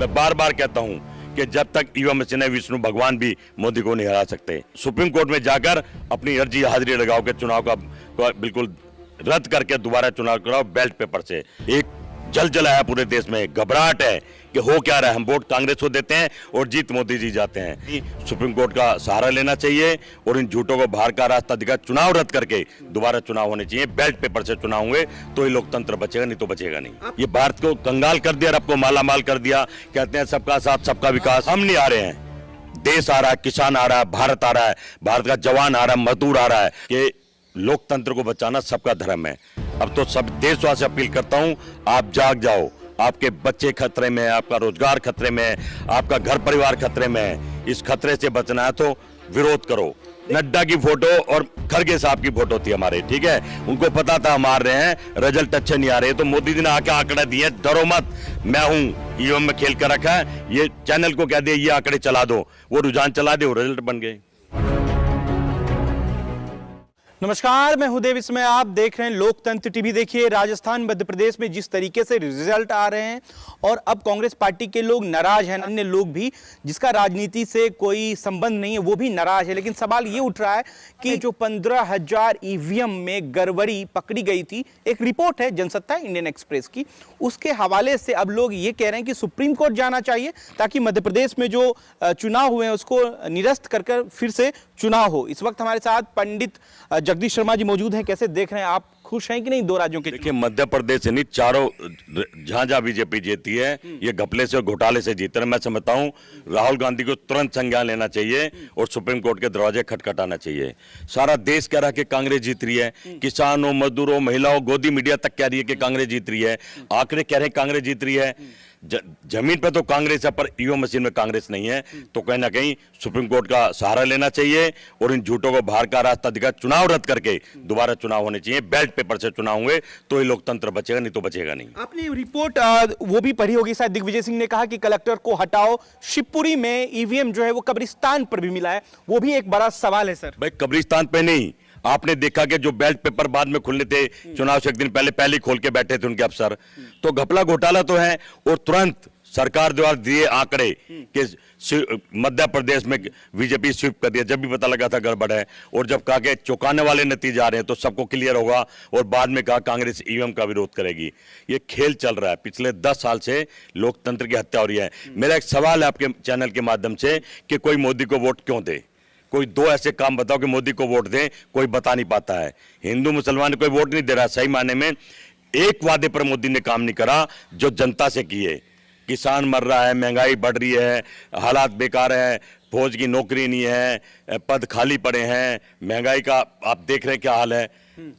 मैं बार बार कहता हूं कि जब तक ईवीएम मशीन है विष्णु भगवान भी मोदी को नहीं हरा सकते। सुप्रीम कोर्ट में जाकर अपनी अर्जी हाजिरी लगाओ के चुनाव का बिल्कुल रद्द करके दोबारा चुनाव कराओ बैलेट पेपर से। एक जल है पूरे देश में, घबराहट है कि हो क्या रहा है। हम वोट कांग्रेस को देते हैं और जीत मोदी जी जाते हैं। सुप्रीम कोर्ट का सहारा लेना चाहिए और इन झूठों को बाहर का रास्ता दिखा, चुनाव रद्द करके दोबारा चुनाव होने चाहिए। बैलेट पेपर से चुनाव होंगे तो ही लोकतंत्र बचेगा, नहीं तो बचेगा नहीं। ये भारत को कंगाल कर दिया, रब को माला माल कर दिया। कहते हैं सबका साथ सबका विकास, हम नहीं आ रहे हैं। देश आ रहा है, किसान आ रहा है, भारत आ रहा है, भारत का जवान आ रहा है, मजदूर आ रहा है कि लोकतंत्र को बचाना सबका धर्म है। अब तो सब देशवासियों से अपील करता हूं, आप जाग जाओ। आपके बच्चे खतरे में है, आपका रोजगार खतरे में है, आपका घर परिवार खतरे में है। इस खतरे से बचना है तो विरोध करो। नड्डा की फोटो और खरगे साहब की फोटो थी हमारे, ठीक है, उनको पता था हम हार रहे हैं, रिजल्ट अच्छे नहीं आ रहे, तो मोदी जी ने आके आंकड़े दिए, डरो मत, मैं हूं, ईवीएम में खेल कर रखा है। ये चैनल को कह दिया ये आंकड़े चला दो, वो रुझान चला दे, वो रिजल्ट बन गए। नमस्कार, मैं हूं देव, इसमें आप देख रहे हैं लोकतंत्र टीवी। देखिए, राजस्थान मध्य प्रदेश में जिस तरीके से रिजल्ट आ रहे हैं और अब कांग्रेस पार्टी के लोग नाराज हैं, अन्य लोग भी जिसका राजनीति से कोई संबंध नहीं है वो भी नाराज है। लेकिन सवाल ये उठ रहा है कि जो 15,000 ईवीएम में गड़बड़ी पकड़ी गई थी, एक रिपोर्ट है जनसत्ता इंडियन एक्सप्रेस की, उसके हवाले से अब लोग ये कह रहे हैं कि सुप्रीम कोर्ट जाना चाहिए ताकि मध्य प्रदेश में जो चुनाव हुए हैं उसको निरस्त कर फिर से चुनाव हो। इस वक्त हमारे साथ पंडित जगदीश शर्मा जी मौजूद हैं। कैसे देख रहे हैं आप, खुश हैं कि नहीं दो राज्यों के? देखिए, मध्य प्रदेश से नहीं, चारों जहां जहां बीजेपी जीती है ये घपले से और घोटाले से जीत रहे। मैं समझता हूं राहुल गांधी को तुरंत संज्ञान लेना चाहिए और सुप्रीम कोर्ट के दरवाजे खटखटाना चाहिए। सारा देश कह रहा है कि कांग्रेस जीत रही है, किसानों, मजदूरों, महिलाओं, गोदी मीडिया तक कह रही है कि कांग्रेस जीत रही है, आंकड़े कह रहे हैं कांग्रेस जीत रही है। जमीन पे तो कांग्रेस है पर ईवीएम मशीन में कांग्रेस नहीं है। तो कहीं ना कहीं सुप्रीम कोर्ट का सहारा लेना चाहिए और इन झूठों को बाहर का रास्ता दिखा, चुनाव रद्द करके दोबारा चुनाव होने चाहिए। बैलेट पेपर से चुनाव होंगे तो ही लोकतंत्र बचेगा, नहीं तो बचेगा नहीं। आपने रिपोर्ट वो भी पढ़ी होगी शायद, दिग्विजय सिंह ने कहा कि कलेक्टर को हटाओ। शिवपुरी में ईवीएम जो है वो कब्रिस्तान पर भी मिला है, वो भी एक बड़ा सवाल है सर। भाई, कब्रिस्तान पे नहीं, आपने देखा कि जो बैलेट पेपर बाद में खुलने थे चुनाव से एक दिन पहले खोल के बैठे थे उनके अफसर, तो घपला घोटाला तो है। और तुरंत सरकार द्वारा दिए आंकड़े कि मध्य प्रदेश में बीजेपी स्वीप कर दिया, जब भी पता लगा था गड़बड़ है, और जब कहा कि चौंकाने वाले नतीजे आ रहे हैं तो सबको क्लियर होगा, और बाद में कहा कांग्रेस ईवीएम का विरोध करेगी। ये खेल चल रहा है, पिछले 10 साल से लोकतंत्र की हत्या हो रही है। मेरा एक सवाल है आपके चैनल के माध्यम से कि कोई मोदी को वोट क्यों दे? कोई दो ऐसे काम बताओ कि मोदी को वोट दें, कोई बता नहीं पाता है। हिंदू मुसलमान कोई वोट नहीं दे रहा। सही मायने में एक वादे पर मोदी ने काम नहीं करा जो जनता से किए। किसान मर रहा है, महंगाई बढ़ रही है, हालात बेकार है, फौज की नौकरी नहीं है, पद खाली पड़े हैं, महंगाई का आप देख रहे हैं क्या हाल है,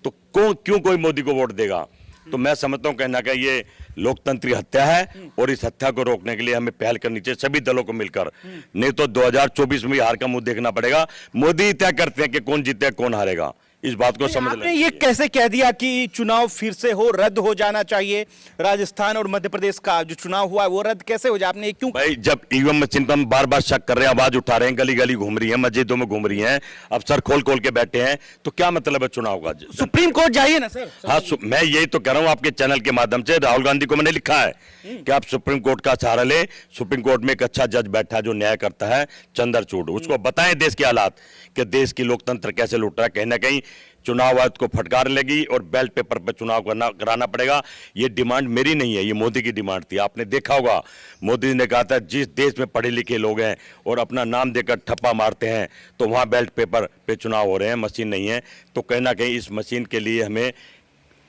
तो क्यों कोई मोदी को वोट देगा? तो मैं समझता हूं कहना कि ये लोकतंत्र हत्या है और इस हत्या को रोकने के लिए हमें पहल करनी चाहिए सभी दलों को मिलकर। नहीं तो 2024 में हार का मुंह देखना पड़ेगा। मोदी तय करते हैं कि कौन जीते कौन हारेगा, इस बात को समझ लें। आपने ये कैसे कह दिया कि चुनाव फिर से हो, रद्द हो जाना चाहिए? राजस्थान और मध्य प्रदेश का जो चुनाव हुआ है वो रद्द कैसे हो जाए? आपने क्यों? भाई, जब ईवीएम मशीन पर हम बार बार शक कर रहे हैं, आवाज उठा रहे हैं, गली गली घूम रही है, मस्जिदों में घूम रही हैं, अफसर खोल खोल के बैठे हैं, तो क्या मतलब है चुनाव का? सुप्रीम कोर्ट जाइए ना सर। हाँ, मैं यही तो कह रहा हूँ आपके चैनल के माध्यम से। राहुल गांधी को मैंने लिखा है कि आप सुप्रीम कोर्ट का सहारा ले। सुप्रीम कोर्ट में एक अच्छा जज बैठा है जो न्याय करता है, चंद्रचूड़, उसको बताएं देश के हालात कि देश की लोकतंत्र कैसे लूट रहा है। कहीं ना कहीं चुनाव आयोग को फटकार लगी और बैलेट पेपर पर चुनाव कराना पड़ेगा। ये डिमांड मेरी नहीं है, ये मोदी की डिमांड थी। आपने देखा होगा मोदी ने कहा था जिस देश में पढ़े लिखे लोग हैं और अपना नाम देकर ठप्पा मारते हैं तो वहां बैलेट पेपर पे चुनाव हो रहे हैं, मशीन नहीं है। तो कहीं ना कहीं इस मशीन के लिए हमें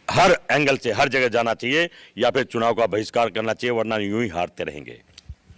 हर एंगल से हर जगह जाना चाहिए या फिर चुनाव का बहिष्कार करना चाहिए, वरना यूं ही हारते रहेंगे।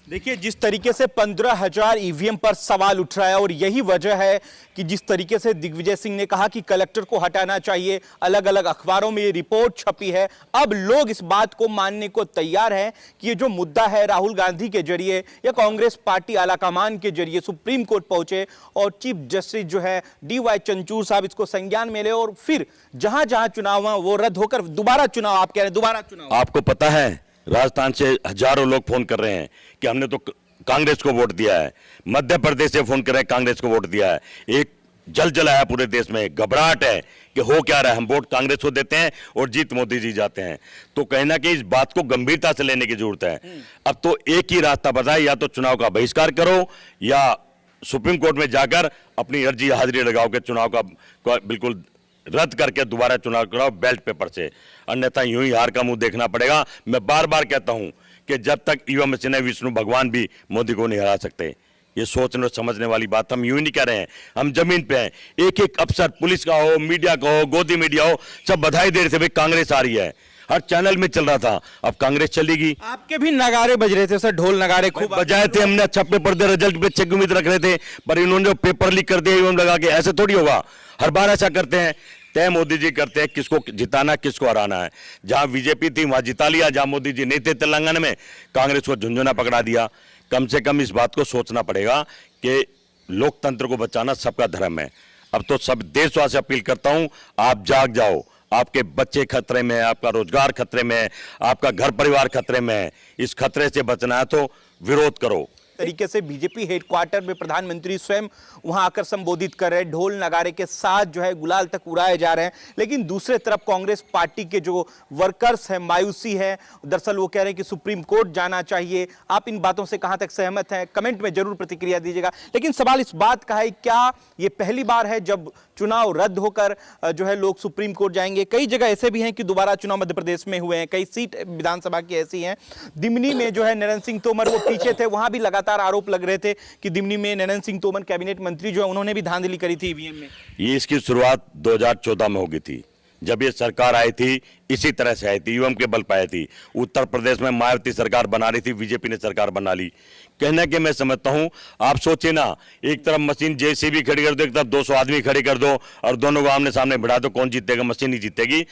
देखिए, जिस तरीके से 15,000 ईवीएम पर सवाल उठ रहा है और यही वजह है कि जिस तरीके से दिग्विजय सिंह ने कहा कि कलेक्टर को हटाना चाहिए, अलग अलग अखबारों में ये रिपोर्ट छपी है, अब लोग इस बात को मानने को तैयार हैं कि ये जो मुद्दा है राहुल गांधी के जरिए या कांग्रेस पार्टी आलाकमान के जरिए सुप्रीम कोर्ट पहुंचे और चीफ जस्टिस जो है DY चंद्रचूड़ साहब इसको संज्ञान में ले और फिर जहां जहां चुनाव वो रद्द होकर दोबारा चुनाव, आप कह रहे हैं दोबारा चुनाव। आपको पता है राजस्थान से हजारों लोग फोन कर रहे हैं कि हमने तो कांग्रेस को वोट दिया है, मध्य प्रदेश से फोन कर रहे हैं कांग्रेस को वोट दिया है। एक जलजला है पूरे देश में, घबराहट है कि हो क्या रहा है। हम वोट कांग्रेस को देते हैं और जीत मोदी जी जाते हैं। तो कहना कि इस बात को गंभीरता से लेने की जरूरत है। अब तो एक ही रास्ता बचा है, या तो चुनाव का बहिष्कार करो या सुप्रीम कोर्ट में जाकर अपनी अर्जी हाजिरी लगाओ के चुनाव का बिल्कुल रद्द करके दोबारा चुनाव कराओ बैलेट पेपर से, अन्यथा यूं ही हार का मुंह देखना पड़ेगा। मैं बार बार कहता हूं कि जब तक ईवीएम मशीन है, विष्णु भगवान भी मोदी को नहीं हरा सकते। ये सोचने और समझने वाली बात, हम यूं ही नहीं कह रहे हैं, हम जमीन पे हैं। एक एक अफसर, पुलिस का हो, मीडिया का हो, गोदी मीडिया हो, सब बधाई दे रहे थे भाई कांग्रेस आ रही है, हर चैनल में चल रहा था। अब कांग्रेस चलेगी। आपके भी नगारे बज रहे थे सर, ढोल नगारे खूब बजाए थे हमने, अच्छा पेपर दे, रिजल्ट पे अच्छे की उम्मीद रख रहे थे, पर इन्होंने जो पेपर लीक कर दिया ईवीएम लगा के, ऐसे थोड़ी होगा। हर बार ऐसा करते हैं। तय मोदी जी करते हैं किसको जिताना किसको हराना है। जहां बीजेपी थी वहां जिता लिया, जहां मोदी जी नहीं थे तेलंगाना में, कांग्रेस को झुंझुना पकड़ा दिया। कम से कम इस बात को सोचना पड़ेगा कि लोकतंत्र को बचाना सबका धर्म है। अब तो सब देशवासियों से अपील करता हूं, आप जाग जाओ। आपके बच्चे खतरे में है, आपका रोजगार खतरे में है, आपका घर परिवार खतरे में है। इस खतरे से बचना है तो विरोध करो। तरीके से बीजेपी हेडक्वार्टर में प्रधानमंत्री स्वयं वहां आकर संबोधित कर रहे हैं, ढोल नगारे के साथ जो है गुलाल तक उड़ाए जा रहे हैं। लेकिन दूसरे तरफ कांग्रेस पार्टी के जो वर्कर्स हैं, मायूसी है। दरअसल वो कह रहे हैं कि सुप्रीम कोर्ट जाना चाहिए। आप इन बातों से कहां तक सहमत हैं? कमेंट में जरूर प्रतिक्रिया दीजिएगा। लेकिन सवाल इस बात का है, क्या ये पहली बार है जब चुनाव रद्द होकर जो है लोग सुप्रीम कोर्ट जाएंगे? कई जगह ऐसे भी हैं कि दोबारा चुनाव मध्य प्रदेश में हुए हैं, कई सीट विधानसभा की ऐसी हैं। दिमनी में जो है नरेंद्र सिंह तोमर वो पीछे थे, वहां भी लगातार आरोप लग रहे थे कि दिमनी में नरेंद्र सिंह तोमर कैबिनेट मंत्री जो है उन्होंने भी धांधली करी थी ईवीएम में। ये इसकी शुरुआत 2014 में हो गई थी, जब ये सरकार आई थी इसी तरह से आई थी, ईवीएम के बल पाई थी। उत्तर प्रदेश में मायावती सरकार बना रही थी, बीजेपी ने सरकार बना ली। कहना कि मैं समझता हूं, आप सोचे ना, एक तरफ मशीन जेसीबी खड़ी कर दो, एक तरफ 200 आदमी खड़ी कर दो और दोनों को आमने सामने बिठा दो, कौन जीतेगा? मशीन ही जीतेगी।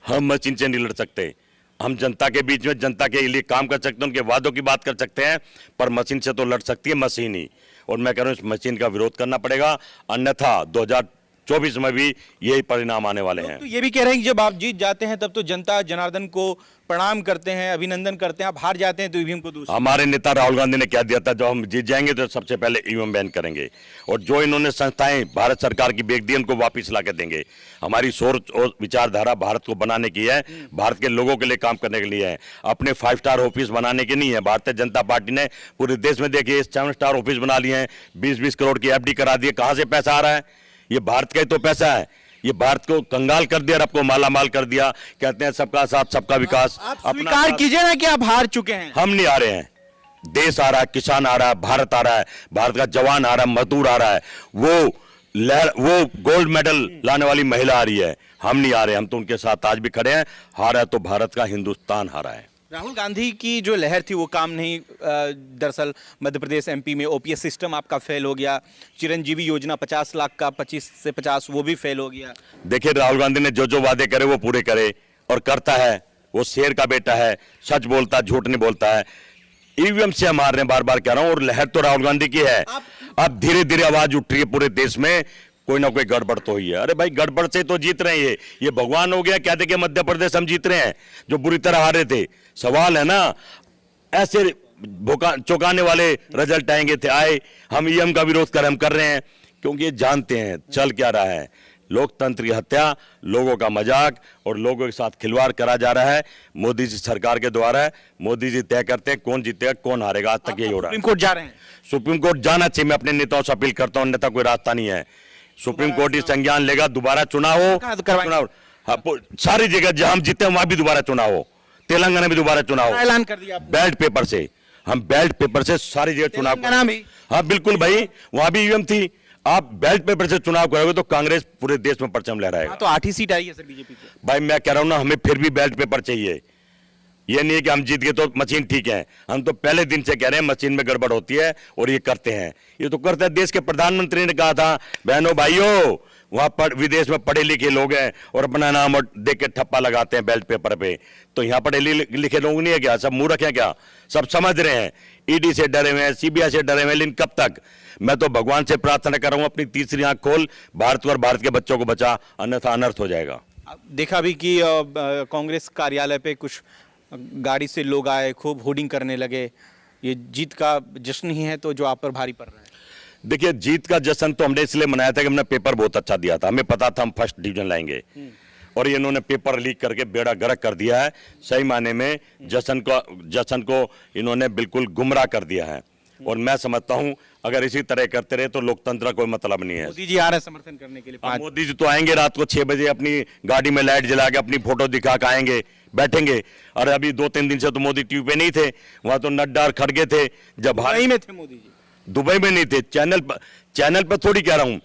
हम मशीन से नहीं लड़ सकते। हम जनता के बीच में जनता के लिए काम कर सकते हैं, उनके वादों की बात कर सकते हैं, पर मशीन से तो लड़ सकती है मशीन ही। और मैं कह रहा हूं इस मशीन का विरोध करना पड़ेगा, अन्यथा 2024 में भी यही परिणाम आने वाले हैं। तो ये भी कह रहे हैं कि जब आप जीत जाते हैं तब तो जनता जनार्दन को प्रणाम करते हैं, अभिनंदन करते हैं, आप हार जाते हैं तो ईवीएम को दूसरा। हमारे नेता राहुल गांधी ने क्या दिया था, जब हम जीत जाएंगे तो सबसे पहले ईवीएम बैन करेंगे, और जो इन्होंने संस्थाएं भारत सरकार की बेच दी उनको वापस ला के देंगे। हमारी सोच और विचारधारा भारत को बनाने की है, भारत के लोगों के लिए काम करने के लिए है, अपने 5 स्टार ऑफिस बनाने की नहीं है। भारतीय जनता पार्टी ने पूरे देश में देखिए 7 स्टार ऑफिस बना लिए हैं, 20-20 करोड़ की FD करा दी है। कहां से पैसा आ रहा है? ये भारत का ही तो पैसा है। ये भारत को कंगाल कर दिया, आपको माला माल कर दिया। कहते हैं सबका साथ सबका विकास। आप स्वीकार कीजिए ना कि आप हार चुके हैं। हम नहीं आ रहे हैं, देश आ रहा है, किसान आ रहा है, भारत आ रहा है, भारत का जवान आ रहा है, मजदूर आ रहा है, वो गोल्ड मेडल लाने वाली महिला आ रही है। हम नहीं आ रहे, हम तो उनके साथ आज भी खड़े हैं। हारा है तो भारत का, हिंदुस्तान हारा है। राहुल गांधी की जो लहर थी वो काम नहीं, दरअसल मध्य प्रदेश MP में OPS सिस्टम आपका फेल हो गया। चिरंजीवी योजना 50 लाख का 25 से 50 वो भी फेल हो गया। देखिए राहुल गांधी ने जो जो वादे करे वो पूरे करे और करता है। वो शेर का बेटा है, सच बोलता है, झूठ नहीं बोलता है। ईवीएम से हम हार रहे हैं, बार बार कह रहा हूं, और लहर तो राहुल गांधी की है। अब धीरे धीरे आवाज उठ रही है पूरे देश में, कोई ना कोई गड़बड़ तो हुई है। अरे भाई गड़बड़ से तो जीत रहे हैं, ये भगवान हो गया क्या? देखिए मध्य प्रदेश हम जीत रहे हैं, जो बुरी तरह हारे थे। सवाल है ना, ऐसे चौंकाने वाले रिजल्ट आएंगे थे, आए। हम ईवीएम का विरोध कर, हम कर रहे हैं क्योंकि ये जानते हैं चल क्या रहा है। लोकतंत्र की हत्या, लोगों का मजाक और लोगों के साथ खिलवाड़ करा जा रहा है मोदी जी सरकार के द्वारा। मोदी जी तय करते हैं कौन जीतेगा कौन हारेगा, आज तक यही हो रहा है। सुप्रीम कोर्ट जा रहे हैं, सुप्रीम कोर्ट जाना चाहिए। मैं अपने नेताओं से अपील करता हूं, अन्यथा कोई रास्ता नहीं है। सुप्रीम कोर्ट ही संज्ञान लेगा, दोबारा चुनाव हो। चुनाव सारी जगह जहां हम जीते वहां भी दोबारा चुनाव हो, तेलंगाना में दोबारा चुनाव हो। ऐलान कर दिया बैलेट पेपर से, हम बैलेट पेपर से सारी जगह चुनाव। हाँ बिल्कुल भाई, वहां भी ईवीएम थी। आप बैलेट पेपर से चुनाव करोगे तो कांग्रेस पूरे देश में परचम लहराएगा। तो 8 ही सीट आई है सर बीजेपी की। भाई मैं कह रहा हूं ना, हमें फिर भी बैलेट पेपर चाहिए। ये नहीं है कि हम जीत गए तो मशीन ठीक है। हम तो पहले दिन से कह रहे हैं मशीन में गड़बड़ होती है और ये करते हैं। ये तो करते हैं। देश के प्रधानमंत्री ने कहा था, बहनों भाइयों, वहां विदेश में पढ़े लिखे लोग हैं और अपना नाम देख के ठप्पा लगाते हैं बैलेट पेपर पे। तो यहाँ पढ़े लिखे लोग नहीं है क्या? सब मूर्ख है क्या? सब समझ रहे हैं। ईडी से डरे हुए हैं, CBI से डरे हुए हैं, लेकिन कब तक? मैं तो भगवान से प्रार्थना कर रहा हूं, अपनी तीसरी आंख खोल, भारत को और भारत के बच्चों को बचा, अन्यथा अनर्थ हो जाएगा। देखा भी कि कांग्रेस कार्यालय पे कुछ गाड़ी से लोग आए, खूब होर्डिंग करने लगे। ये जीत का जश्न ही है तो जो आप पर भारी पड़ रहा है। देखिए, जीत का जश्न तो हमने इसलिए मनाया था कि हमने पेपर बहुत अच्छा दिया था, हमें पता था हम फर्स्ट डिवीजन लाएंगे, और ये इन्होंने पेपर लीक करके बेड़ा गर्क कर दिया है। सही माने में जश्न को इन्होंने बिल्कुल गुमराह कर दिया है, और मैं समझता हूं अगर इसी तरह करते रहे तो लोकतंत्र का कोई मतलब नहीं है। मोदी जी आ रहे हैं समर्थन करने के लिए। अब मोदी जी तो आएंगे रात को 6 बजे, अपनी गाड़ी में लाइट जला के अपनी फोटो दिखा के आएंगे, बैठेंगे। और अभी 2-3 दिन से तो मोदी टीवी पे नहीं थे, वहां तो नड्डा और खड़गे थे। जब दुबई में थे मोदी जी, दुबई में नहीं थे, चैनल पर थोड़ी कह रहा हूं,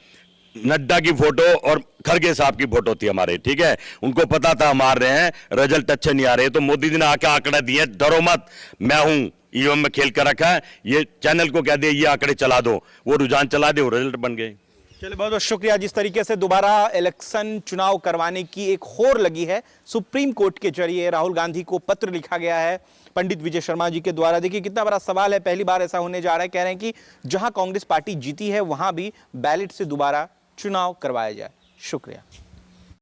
नड्डा की फोटो और खड़गे साहब की फोटो थी हमारे, ठीक है। उनको पता था हम हार रहे हैं, रिजल्ट अच्छे नहीं आ रहे, तो मोदी जी ने आके आंकड़ा दिए, डरो मत, मैं हूं, ईवीएम में खेल कर रखा है, ये चैनल को कह दे ये आंकड़े चला दो, वो रुझान चला दे, वो रिजल्ट बन गए। चलिए बहुत बहुत शुक्रिया। जिस तरीके से दोबारा इलेक्शन चुनाव करवाने की एक होड़ लगी है, सुप्रीम कोर्ट के जरिए राहुल गांधी को पत्र लिखा गया है पंडित विजय शर्मा जी के द्वारा। देखिए कितना बड़ा सवाल है, पहली बार ऐसा होने जा रहा है। कह रहे हैं कि जहां कांग्रेस पार्टी जीती है वहां भी बैलेट से दोबारा चुनाव करवाया जाए। शुक्रिया।